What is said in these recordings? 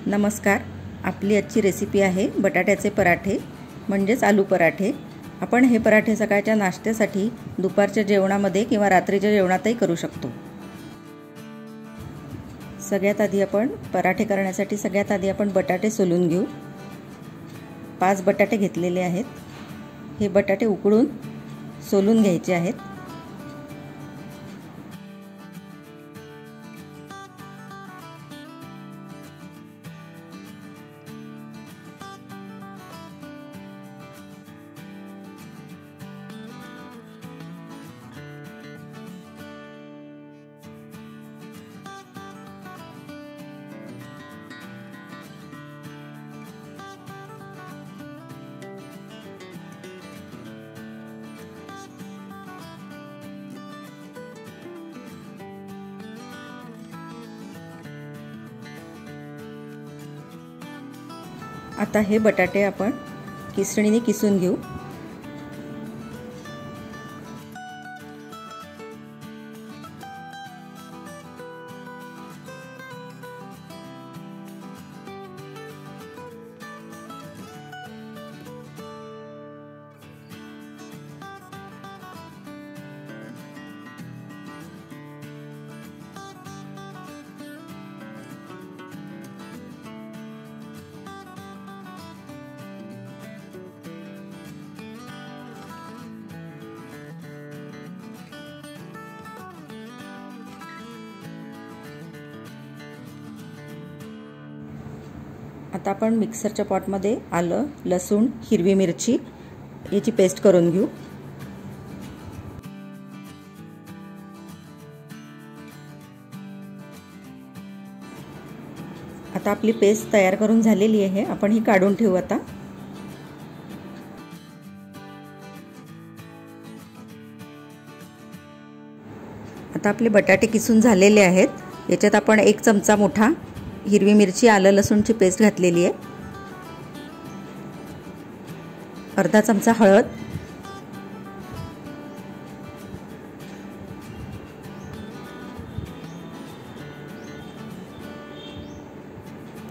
नमस्कार. आपली आजची रेसिपी आहे बटाट्याचे पराठे म्हणजेच आलू पराठे. आपण हे पराठे सकाळच्या नाश्त्यासाठी, दुपारच्या जेवणामध्ये किंवा रात्रीच्या जेवणातही करू शकतो. सगळ्यात आधी आपण बटाटे सोलून घेऊ. 5 बटाटे घेतलेले आहेत. हे बटाटे उकळून सोलून घ्यायचे आहेत. आता हे बटाटे आपण किसणीने किसून घेऊ. आता आपण मिक्सरच्या पॉटमध्ये आलं, लसूण, हिरवी मिरची याची पेस्ट करून घेऊ. आता आपली पेस्ट तयार करून झालेली आहे. आपण ही काढून ठेवू. आता आपले बटाटे किसून झालेले आहेत. याच्यात आपण 1 चमचा मोठा हिरवी मिरची, आलं, लसूणची पेस्ट घातलेली आहे. अर्धा चमचा हळद,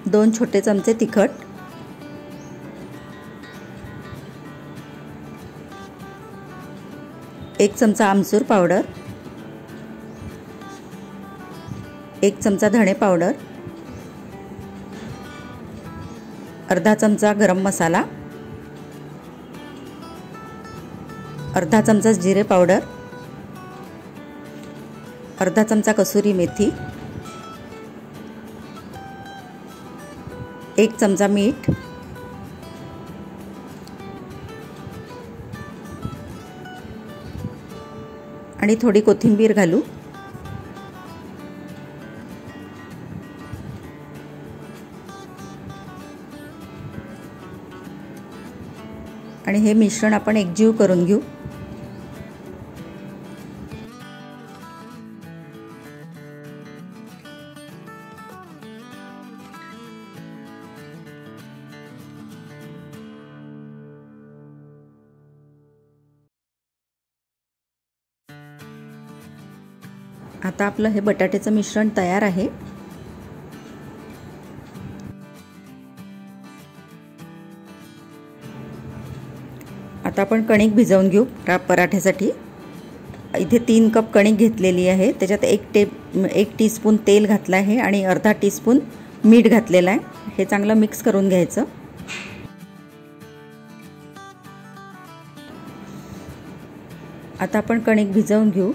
दोन छोटे चमचे तिखट, 1 चमचा आमचूर पावडर, 1 चमचा धणे पावडर, अर्धा चमचा गरम मसाला, अर्धा चमचा जिरे पावडर, अर्धा चमचा कसुरी मेथी, 1 चमचा मीठ, आणि थोडी कोथिंबीर घालू. आणि हे मिश्रण आपण एकजीव करून घेऊ. आता आपलं हे बटाट्याचं मिश्रण तयार आहे. आता आपण कणिक भिजवून घेऊ पराठ्यासाठी. इथे 3 कप कणिक घेतलेली आहे. त्याच्यात 1 टीस्पून तेल घातलं आहे आणि अर्धा टीस्पून मीठ घातलेलं आहे. हे चांगलं मिक्स करून घ्यायचं. आता आपण कणिक भिजवून घेऊ.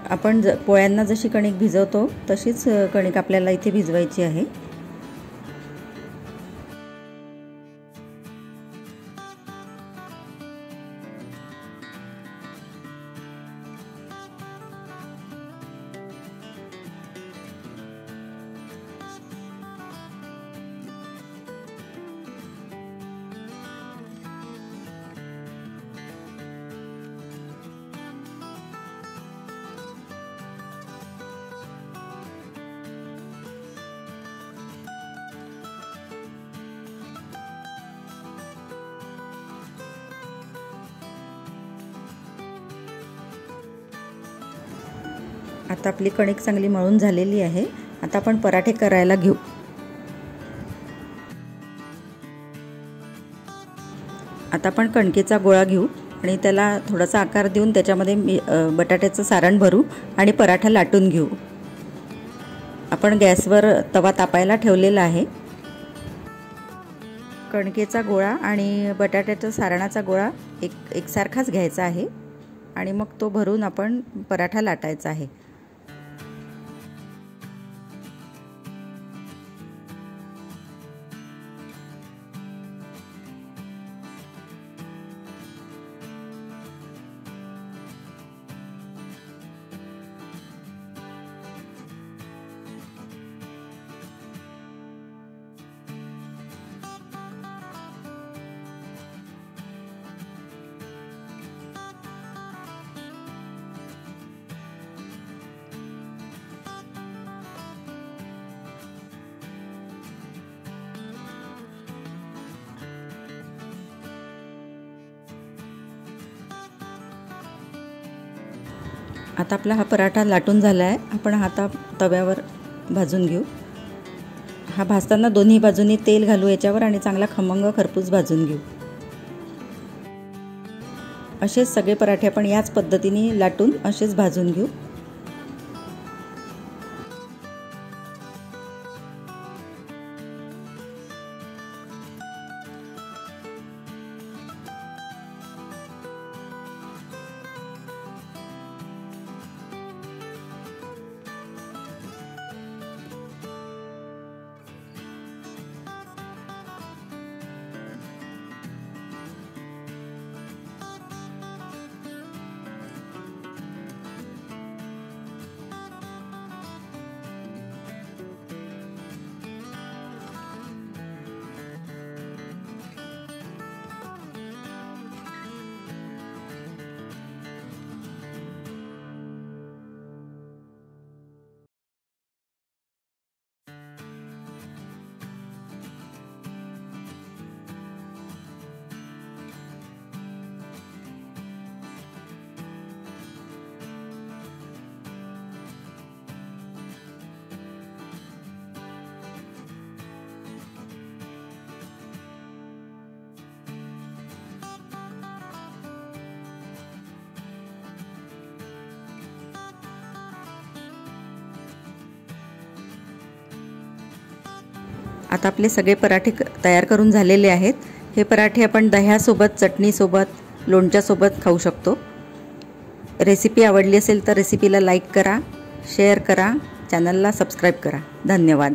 आपण पोळ्यांना जशी कणिक भिजवतो तशीच कणिक आपल्याला इथे भिजवायची आहे. आता आपली कणिक चांगली मळून झालेली आहे. आता आपण पराठे करायला घेऊ. आता आपण कणकेचा गोळा घेऊ आणि त्याला थोडासा आकार देऊन त्याच्यामध्ये बटाट्याचं सारण भरू आणि पराठा लाटून घेऊ। आपण गॅसवर तवा तापायला ठेवलेला आहे। कणकेचा गोळा आणि बटाट्याच्या सारणाचा गोळा एकसारखाच घ्यायचा आहे आणि मग तो भरून आपण पराठा लाटायचा आहे। आता आपला हा पराठा लाटून झाला आहे। आपण आता तव्यावर भाजून घेऊ। हा भाजताना दोन्ही बाजूनी तेल घालू याच्यावर आणि चांगला खमंग खरपूस भाजून घेऊ। असेच सगळे पराठे आपण याच पद्धतीने लाटून असेच भाजून घेऊ। आता आपले सगळे पराठे तयार करून झालेले आहेत। हे पराठे आपण दह्यासोबत, चटणीसोबत, लोणच्यासोबत खाऊ शकतो। रेसिपी आवडली असेल तर रेसिपीला लाईक करा, शेअर करा, चॅनलला सबस्क्राईब करा। धन्यवाद।